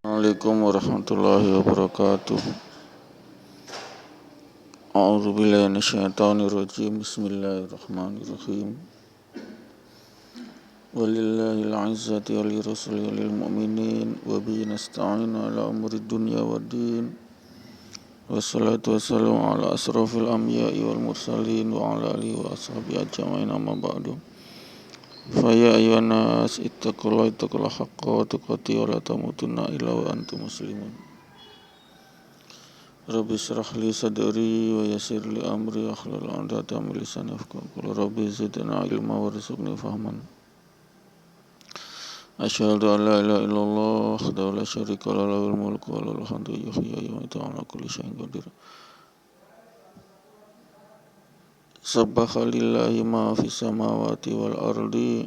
Assalamualaikum warahmatullahi wabarakatuh. A'udzubillahi minasyaitonirrajim. Bismillahirrahmanirrahim. Walillahil 'izzati wa lirasulihi wa lil mu'minin wa bihi nasta'inu ala umurid dunya waddin. Wassalatu wassalamu ala asrafil anbiya'i wal mursalin wa ala alihi wa ashabihi ajma'in amma ba'du. Fa ya ayyuhan nas ittaqullaha haqqa tuqatih wa la tamutunna illa wa antum muslimun. Rabbi shrah li sadri wa yassir li amri wahlul 'uqdatam min lisani yafqahu qawli. Rabbi zidna ilma warzuqni fahman. Asyhadu an la ilaha illallah wahdahu la syarika lahu lahul mulku wa lahul hamdu yuhyi wa yumiitu wa ala kulli syai'in qadir. Sabbaha lillahi ma fis samawati wal ardi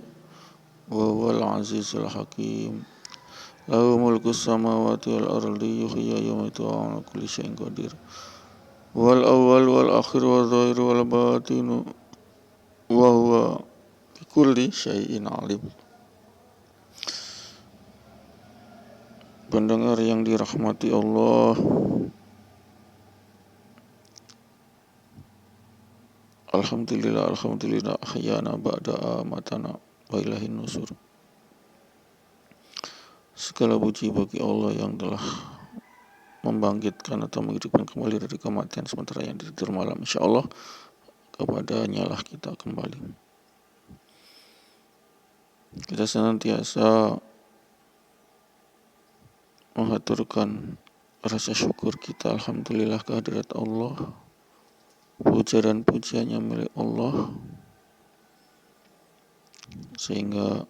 wa huwal azizul hakim. Lahu mulku samawati wal ardi yuhyi wa yumiitu wa ala kulli syai'in qadir. Wal awwal wal akhir wal zahir wal batin wa huwa bi kulli syai'in alim. Pendengar yang dirahmati Allah, Alhamdulillah ahyana ba'da amatana wa ilahin nusur. Segala puji bagi Allah yang telah membangkitkan atau menghidupkan kembali dari kematian sementara yang tidur malam. InsyaAllah kepadanya lah kita kembali. Kita senantiasa mengaturkan rasa syukur kita, alhamdulillah, kehadirat Allah. Puja dan pujiannya milik Allah, sehingga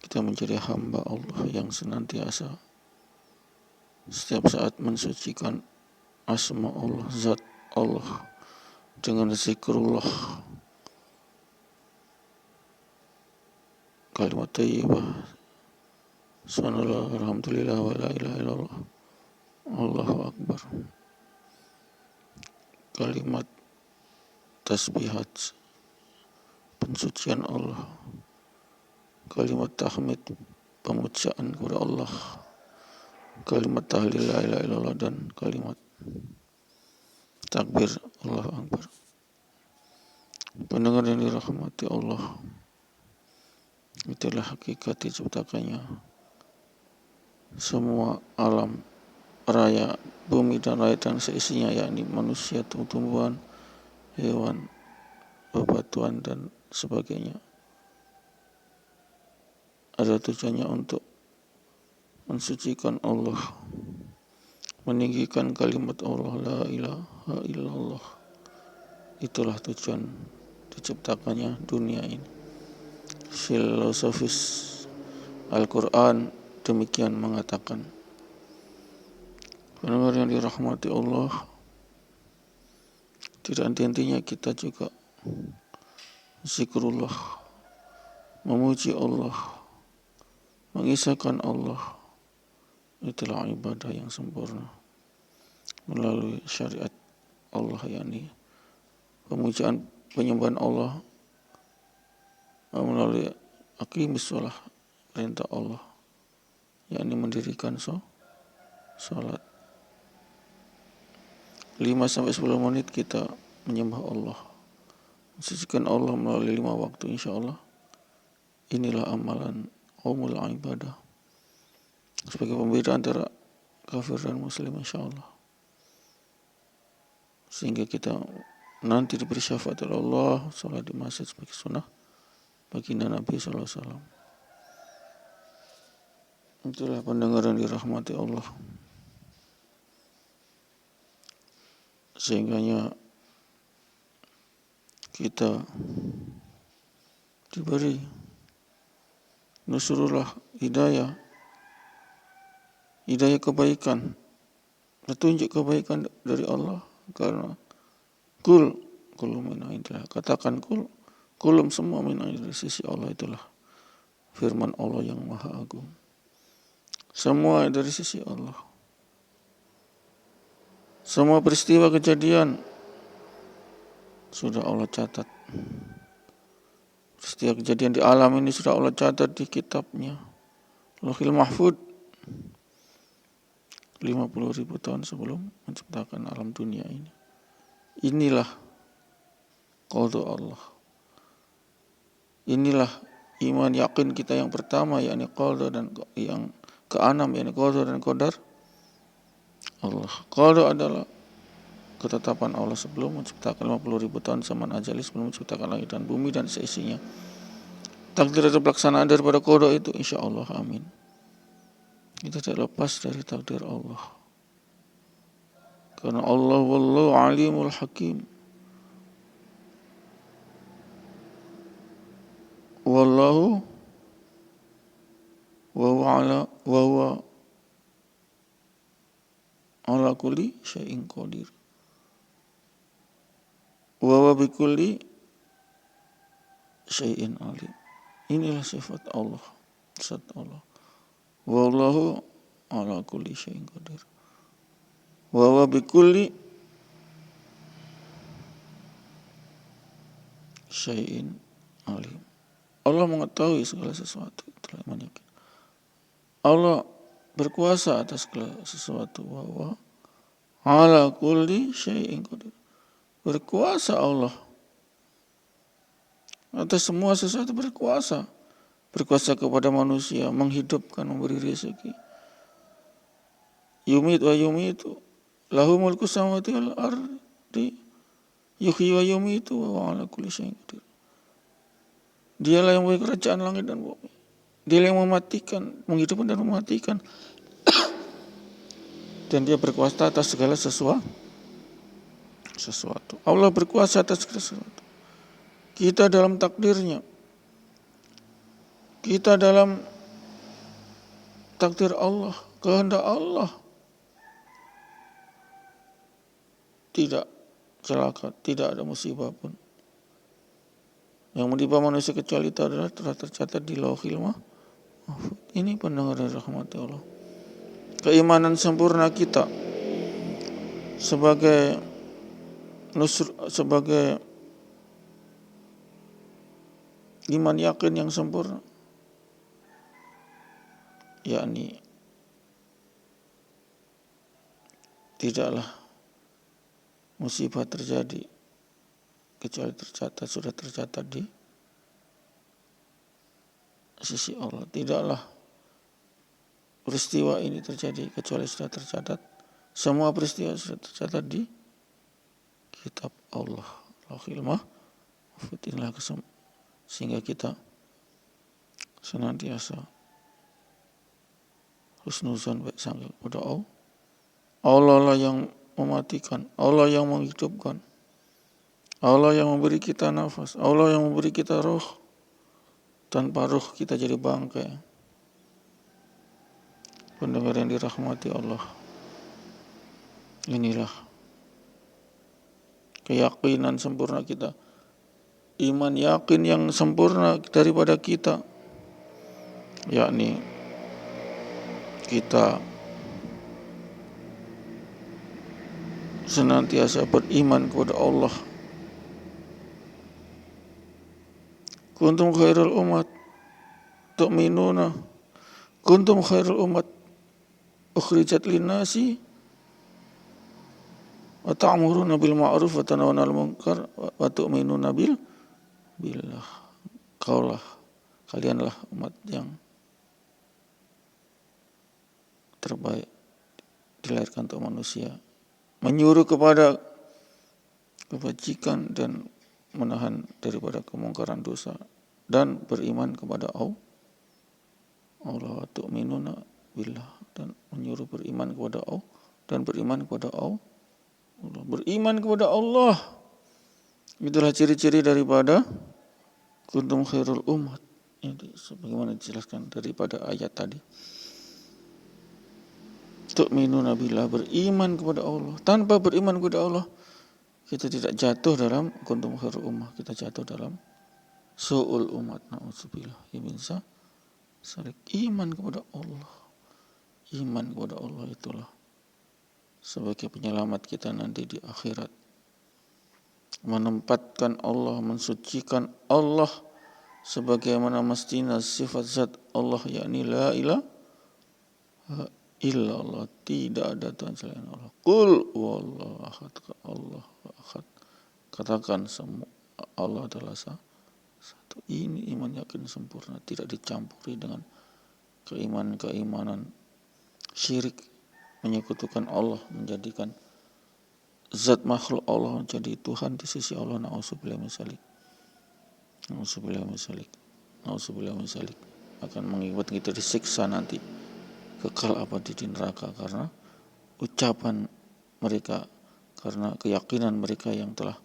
kita menjadi hamba Allah yang senantiasa setiap saat mensucikan asma Allah, zat Allah, dengan zikrullah, kalimat thayyibah, subhanallah, alhamdulillah, wa la ilaha illallah, Allahu akbar, kalimat tasbihat, pensucian Allah, kalimat tahmid, pemujaan kepada Allah, kalimat tahlil la ilaha illallah, dan kalimat takbir Allahu akbar. Pendengar yang dirahmati Allah, itulah hakikat diciptakannya semua alam raya, bumi dan langit dan seisinya, yakni manusia, tumbuhan, hewan, bebatuan dan sebagainya. Ada tujuannya untuk mensucikan Allah, meninggikan kalimat Allah, la ilaha illallah. Itulah tujuan diciptakannya dunia ini. Filosofis Al-Quran demikian mengatakan. Pendengar yang dirahmati Allah, tidak henti-hentinya kita juga zikrullah, memuji Allah, mengisahkan Allah. Itulah ibadah yang sempurna melalui syariat Allah, yakni pemujaan, penyembahan Allah melalui aqimis shalah, perintah Allah, yakni mendirikan salat. 5-10 menit kita menyembah Allah, mensucikan Allah melalui 5 waktu, insyaallah. Inilah amalan umul ibadah, sebagai pembeda antara kafir dan muslim, insyaallah. Sehingga kita nanti diberi syafaat oleh Allah, salat di masjid sebagai sunnah baginda Nabi sallallahu alaihi wasallam. Itulah pendengar yang dirahmati Allah, sehingganya kita diberi nusurullah, hidayah kebaikan, petunjuk kebaikan dari Allah. Karena kulum min indillah, katakan kulum semua min indillah, dari sisi Allah. Itulah firman Allah yang maha agung, semua dari sisi Allah. Semua peristiwa kejadian sudah Allah catat. Setiap kejadian di alam ini sudah Allah catat di kitabnya. Lauhil Mahfud 50.000 tahun sebelum menciptakan alam dunia ini. Inilah qada Allah. Inilah iman yakin kita yang pertama, yakni qada, dan yang keenam yakni qada dan qadar Allah. Qada adalah ketetapan Allah sebelum menciptakan 50.000 tahun zaman ajali, sebelum menciptakan langit dan bumi dan seisinya. Takdir atau pelaksanaan daripada qada itu insya Allah, amin. Kita tidak lepas dari takdir Allah. Karena Allah wallahu alimul hakim. Wallahu wa huwa ala kulli syai'in qadir. Wa huwa bi kulli syai'in alim. Inilah sifat Allah, zat Allah. Wallahu ala kulli syai'in qadir. Wa huwa bi kulli syai'in alim. Allah mengetahui segala sesuatu. Itulah iman yakin. Allah berkuasa atas segala sesuatu. Wa huwa ala kulli syai'in qadir. Berkuasa Allah atas semua sesuatu, berkuasa. Berkuasa kepada manusia, menghidupkan, memberi rezeki. Yumit wa yumitu. Lahu mulku samawati wal ardi. Yuhyi wa yumitu wa huwa ala kulli syai'in qadir. Dialah yang memiliki kerajaan langit dan bumi. Dialah yang mematikan, menghidupkan dan mematikan. Dan dia berkuasa atas segala sesuatu. Allah berkuasa atas segala sesuatu. Kita dalam takdirnya. Kita dalam takdir Allah, kehendak Allah. Tidak celaka, tidak ada musibah pun yang menimpa manusia kecuali itu adalah telah tercatat di Lauhil Mahfuz. Ini pendengar dari rahmat Allah. Keimanan sempurna kita sebagai iman yakin yang sempurna, yakni tidaklah musibah terjadi kecuali sudah tercatat di sisi Allah. Tidaklah peristiwa ini terjadi kecuali sudah tercatat. Semua peristiwa sudah tercatat di kitab Allah, Lauhil Mahfuz. Inilah sehingga kita senantiasa husnuzan, baik sangka kepada Allah. Allah lah yang mematikan, Allah yang menghidupkan, Allah yang memberi kita nafas, Allah yang memberi kita roh. Tanpa roh kita jadi bangkai. Pendengar yang dirahmati Allah, inilah keyakinan sempurna kita, iman yakin yang sempurna daripada kita, yakni kita senantiasa beriman kepada Allah. Kuntum khairul umat tu'minuna, kuntum khairul umat ukhrijat linnasi wa ta'muruna bil ma'ruf wa tanhauna 'anil munkar wa tu'minuna billah. Kalianlah umat yang terbaik dilahirkan untuk manusia, menyuruh kepada kebajikan dan menahan daripada kemungkaran dosa, dan beriman kepada Allah wa tu'minuna billah, dan menyuruh beriman kepada Allah dan beriman kepada Allah. Beriman kepada Allah, itulah ciri-ciri daripada kuntum khairul umat. Ini sebagaimana dijelaskan daripada ayat tadi. Tu'minuna billah, beriman kepada Allah. Tanpa beriman kepada Allah, kita tidak jatuh dalam kuntum khairul ummah, kita jatuh dalam su'ul umat. Na'udzubillah. Iman kepada Allah. Iman kepada Allah itulah sebagai penyelamat kita nanti di akhirat. Menempatkan Allah, mensucikan Allah sebagaimana mestinya sifat zat Allah, yakni la ilaha ilaha illallah, tidak ada Tuhan selain Allah. Qul wallahu ahad, Allah ahad. Katakan semua Allah adalah satu. Ini iman yakin sempurna, tidak dicampuri dengan keimanan syirik, menyekutukan Allah, menjadikan zat makhluk Allah menjadi Tuhan di sisi Allah. Na'udzubillah min dzalik. Na'udzubillah min dzalik. Na'udzubillah min dzalik. Akan mengibat kita disiksa nanti, kekal abadi di neraka karena ucapan mereka, karena keyakinan mereka yang telah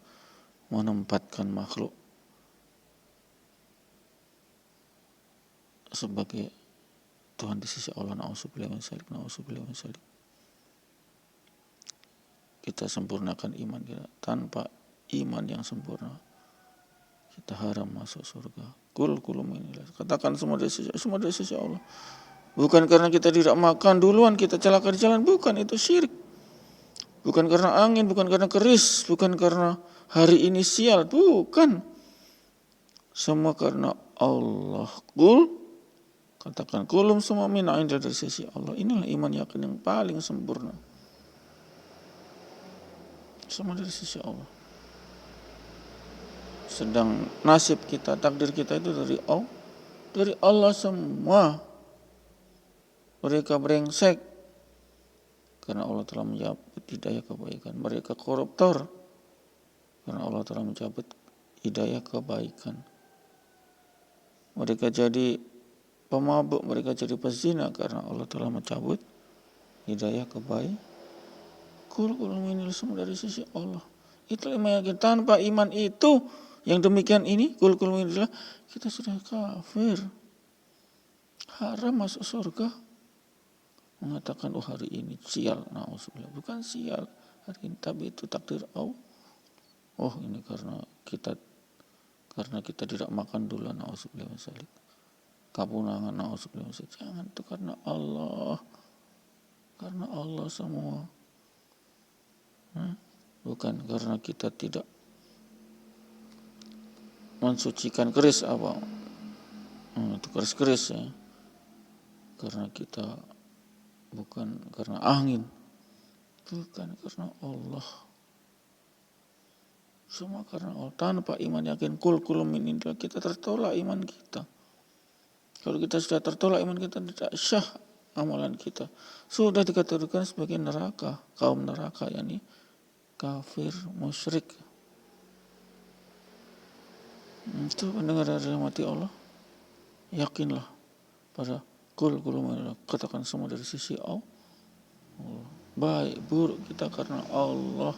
menempatkan makhluk sebagai Tuhan di sisi Allah. Na'udzubillah min dzalik. Na'udzubillah min dzalik. Kita sempurnakan iman kita. Tanpa iman yang sempurna, kita haram masuk surga. Kul inilah. Katakan semua dari sisi Allah. Bukan karena kita tidak makan duluan kita celaka di jalan, bukan, itu syirik. Bukan karena angin, bukan karena keris, bukan karena hari ini sial, bukan. Semua karena Allah. Kul, katakan kulum semua min inda, dari sisi Allah. Inilah iman yakin yang paling sempurna. Semua dari sisi Allah. Sedang nasib kita, takdir kita itu dari Allah semua. Mereka brengsek karena Allah telah mencabut hidayah kebaikan. Mereka koruptor karena Allah telah mencabut hidayah kebaikan. Mereka jadi pemabuk, mereka jadi pezina karena Allah telah mencabut hidayah kebaikan. Kul ini semua dari sisi Allah. Itulah iman yakin. Tanpa iman itu yang demikian ini, kul inilah, kita sudah kafir, haram masuk surga. Mengatakan hari ini sial, na'udzubillah, bukan sial hari ini, tapi itu takdir Allah. Ini karena kita tidak makan dulu, na'udzubillah min dzalik. Kapunangan, na'udzubillah min dzalik. Jangan, itu karena Allah semua. Bukan karena kita tidak mensucikan keris apa, itu keris ya. Karena kita bukan karena angin, bukan karena Allah. Semua karena Allah. Tanpa iman yakin, kul min indah, kita tertolak iman kita. Kalau kita sudah tertolak iman kita, tidak syah amalan kita, sudah dikategorikan sebagai neraka, kaum neraka, yakni kafir, musyrik. Itu pendengar dari rahmati Allah, yakinlah pada kul katakan semua dari sisi Allah. Baik buruk kita karena Allah.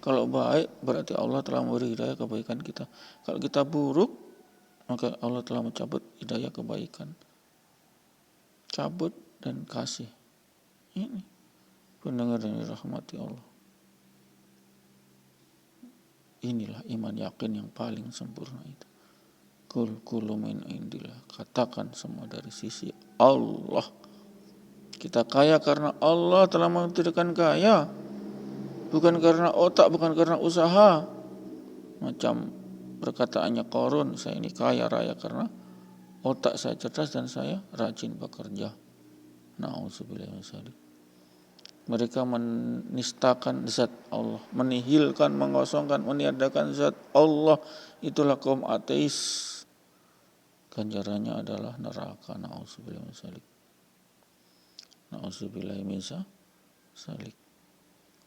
Kalau baik berarti Allah telah memberi hidayah kebaikan kita. Kalau kita buruk, maka Allah telah mencabut hidayah kebaikan. Cabut dan kasih. Ini pendengar yang dirahmati Allah. Inilah iman yakin yang paling sempurna itu. Kul min indillah. Katakan semua dari sisi Allah. Kita kaya karena Allah telah menjadikan kaya. Bukan karena otak, bukan karena usaha. Macam perkataannya Qarun, saya ini kaya raya karena otak saya cerdas dan saya rajin bekerja. Na'udzubillah min dzalik. Mereka menistakan zat Allah, menihilkan, mengosongkan, meniadakan zat Allah. Itulah kaum ateis. Ganjarannya adalah neraka. Na'udzubillah min dzalik. Na'udzubillah min dzalik.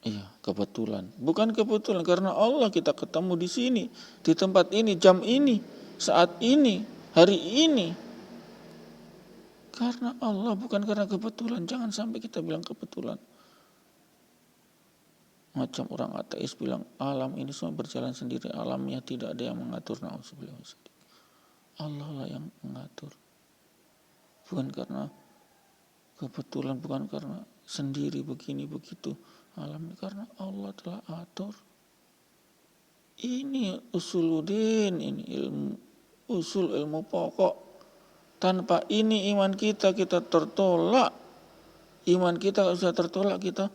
Iya, kebetulan. Bukan kebetulan, karena Allah kita ketemu di sini, di tempat ini, jam ini, saat ini, hari ini. Karena Allah, bukan karena kebetulan. Jangan sampai kita bilang kebetulan. Macam orang ateis bilang alam ini semua berjalan sendiri, alamnya tidak ada yang mengatur. Na'udzubillah. Allah lah yang mengatur. Bukan karena kebetulan, bukan karena sendiri begini begitu. Alamnya karena Allah telah atur. Ini usuluddin, ini usul ilmu pokok. Tanpa ini iman kita tertolak. Iman kita kalau sudah tertolak, kita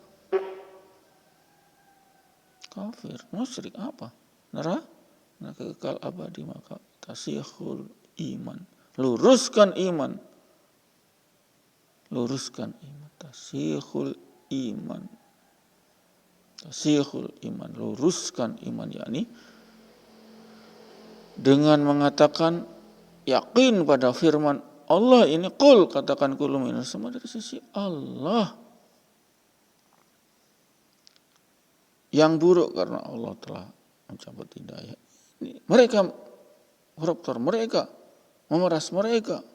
kafir, musyrik, apa? Neraka kekal abadi. Maka tasihul iman, luruskan iman. Tasihul iman. Tasihul iman, luruskan iman, yakni dengan mengatakan yakin pada firman Allah ini, qul, katakan kullu minas, semua dari sisi Allah. Yang buruk karena Allah telah mencabut hidayah. Mereka koruptor, mereka memeras, mereka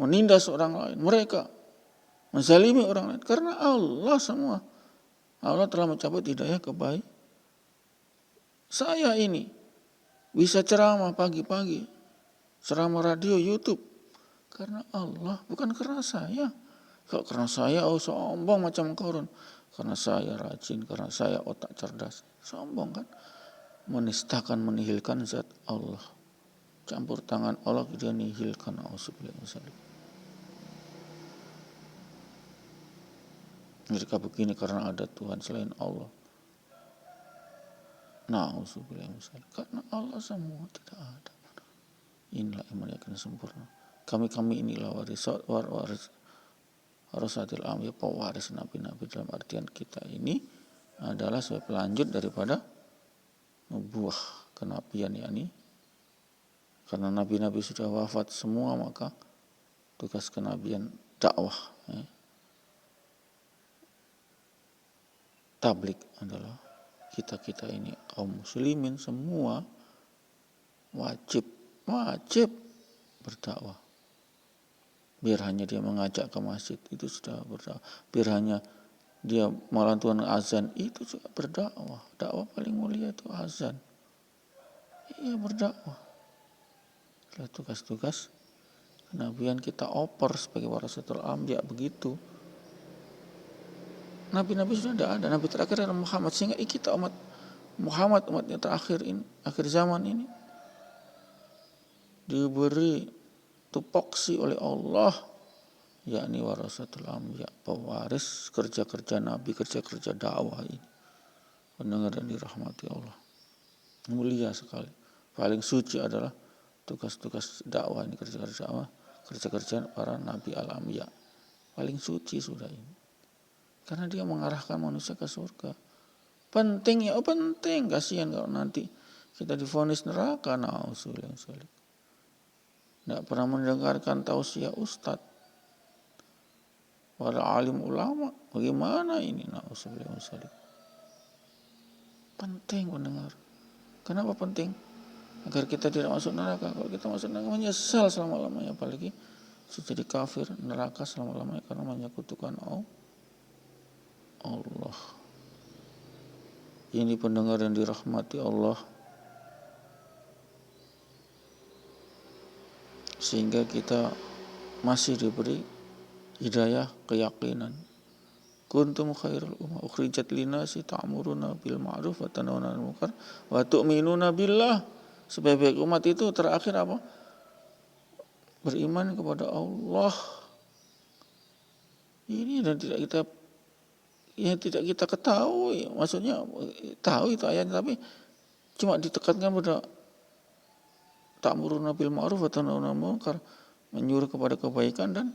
menindas orang lain, mereka menzalimi orang lain. Karena Allah semua. Allah telah mencabut hidayah ke baik. Saya ini bisa ceramah pagi-pagi, ceramah radio, YouTube, karena Allah, bukan karena saya. Kalau karena saya, sombong macam Qarun. Karena saya rajin, karena saya otak cerdas. Sombong kan? Menistakan, menihilkan zat Allah. Campur tangan Allah, dia nihilkan. Mereka begini karena ada Tuhan selain Allah. Karena Allah semua, tidak ada. Inilah iman yakin sempurna. Kami inilah warasatil anbiya, pewaris nabi-nabi, dalam artian kita ini adalah sebagai pelanjut daripada nubuah kenabian, yakni karena nabi-nabi sudah wafat semua, maka tugas kenabian dakwah, tablik adalah kita ini kaum muslimin semua wajib berdakwah. Biar hanya dia mengajak ke masjid, itu sudah berdakwah. Biar hanya dia melantunkan azan, itu juga berdakwah. Dakwah paling mulia itu azan. Iya, berdakwah. Itulah tugas-tugas kenabian kita oper sebagai warasatul anbiya, begitu. Nabi-nabi sudah tidak ada. Nabi terakhir adalah Muhammad. Sehingga kita umat Muhammad, umatnya terakhir ini, akhir zaman ini, diberi tupoksi oleh Allah, yakni warasatul anbiya, pewaris kerja-kerja Nabi, kerja-kerja dakwah ini. Pendengar dan dirahmati Allah. Mulia sekali. Paling suci adalah tugas-tugas dakwah ini, kerja-kerja dakwah, kerja-kerja para Nabi al-anbiya. Paling suci sudah ini. Karena dia mengarahkan manusia ke surga. Penting ya, penting. Kasihan kalau nanti kita divonis neraka. Na'udzubillah. Tidak pernah mendengarkan tausiah ustadz, para alim ulama. Bagaimana ini? Na'udzubillah. Penting mendengar. Kenapa penting? Agar kita tidak masuk neraka. Kalau kita masuk neraka, menyesal selama-lamanya. Apalagi jadi kafir, neraka selama-lamanya karena menyekutukan Allah. Ini pendengar yang dirahmati Allah, sehingga kita masih diberi hidayah keyakinan. Kuntum khairul ummah ukhrijat linnasi ta'muruna bil ma'ruf wa tanhauna 'anil munkar wa tu'minuna billah. Sebaik-baik umat itu terakhir apa? Beriman kepada Allah. Ini dan tidak kita ketahui. Maksudnya tahu itu ayatnya, tapi cuma ditekankan pada ta'muruna bil ma'ruf wa tanhauna 'anil munkar, menyuruh kepada kebaikan dan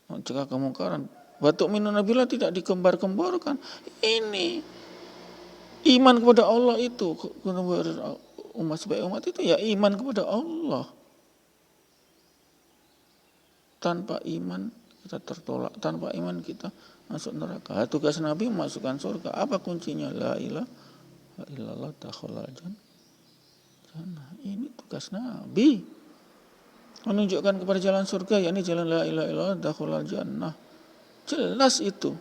mencegah kemungkaran. Wa tu'minuna billah tidak digembar-gemborkan. Ini iman kepada Allah itu, umat sebagai umat itu ya iman kepada Allah. Tanpa iman kita tertolak, tanpa iman kita masuk neraka. Tugas Nabi memasukkan surga. Apa kuncinya? La ilaha illallah dakhulal jannah. Ini tugas Nabi. Menunjukkan kepada jalan surga, yakni jalan la ilaha illallah dakhulal jannah. Jelas itu.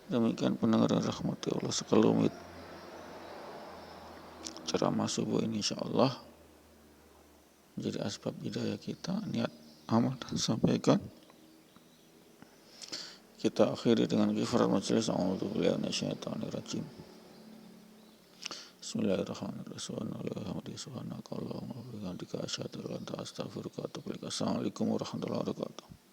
Demikian pendengar rahmati Allah, sekelumit ceramah subuh ini insyaallah menjadi asbab hidayah kita. Niat amal dan sampaikan. Kita akhiri dengan kifarat majelis. A'udzubillahi minasyaitonir rajim. Bismillahirrahmanirrahim. Subhanakallahumma wa bihamdika asyhadu an la ilaha illa anta astaghfiruka wa atubu ilaik. Assalamualaikum warahmatullahi wabarakatuh.